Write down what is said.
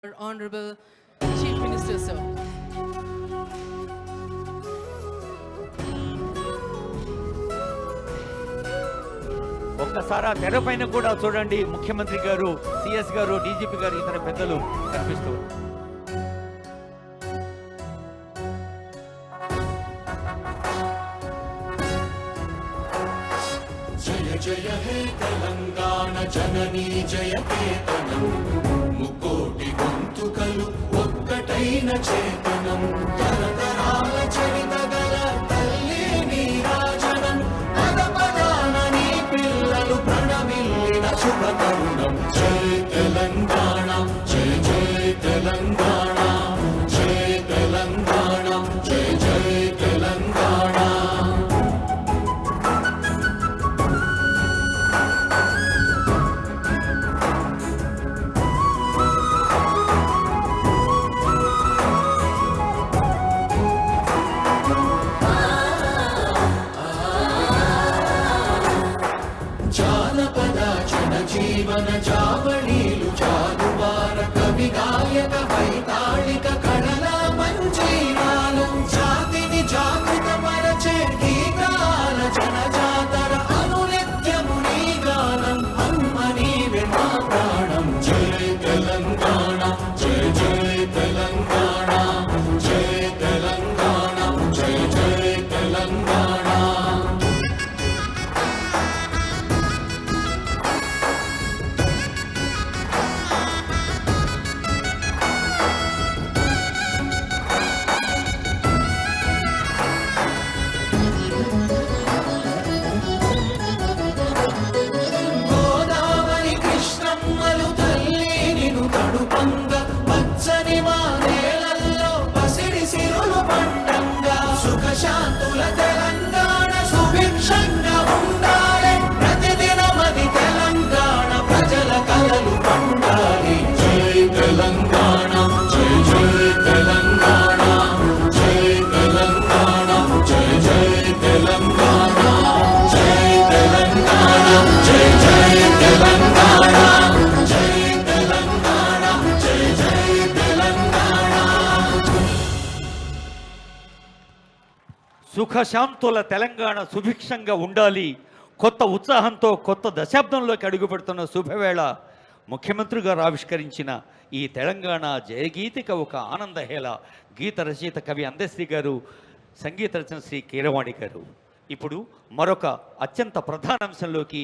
Our Honorable Chief Minister, sir. ఒక్కసారి తెర పైన కూడా చూడండి, ముఖ్యమంత్రి గారు, సిఎస్ గారు, డీజీపీ గారు, ఇతర పెద్దలు కనిపిస్తూ జయ జయ హే తెలంగాణ జననీ జయ కేతనం ముకోటి గొంతుకలు ఒక్కటైన చేతనం తరతరాల చరిత గల తల్లి నీరాజనం పద పదాన నీ పిల్లలు ప్రణమిల్లిన శుభ తరుణం జయ తెలంగాణ జయ జయ తెలంగాణ జయ తెలంగాణ జయ జయ తెలంగాణ. జానపద జనజీవన జావళీలు జాలువార కవి గాయక వైతాళిక కళల మంజీరాలు జాతిని జాగృత మరచే గీతాల జనజాతర అనునిత్యము నీ గానం అమ్మ నీవే మా ప్రాణం జయ తెలంగాణ జయ జయ తెలంగాణ జయ తెలంగాణ జయ జయ తెలంగాణ. గోదావరి కృష్ణమ్మలు తల్లి నిను తడుపంగ పచ్చని మా నేలల్లో పసిడి సిరులు పండంగా సుఖ శాంతుల తెలంగాణ సుభిక్షంగా ఉండాలి ప్రతిదినమది తెలంగాణ ప్రజల కలలు పండాలి జై తెలంగాణ జై జై తెలంగాణ జై తెలంగాణ జై జై తెలంగాణ జై తెలంగాణ జై జై తెలంగాణ జై తెలంగాణ జై జై తెలంగాణ. సుఖశాంతుల తెలంగాణ సుభిక్షంగా ఉండాలి. కొత్త ఉత్సాహంతో కొత్త దశాబ్దంలోకి అడుగుపెడుతున్న శుభవేళ ముఖ్యమంత్రి గారు ఆవిష్కరించిన ఈ తెలంగాణ జయగీతిక ఒక ఆనందహేళ. గీత రచయిత కవి అందశ్రీ గారు, సంగీత రచన శ్రీ కీరవాణి గారు. ఇప్పుడు మరొక అత్యంత ప్రధాన అంశంలోకి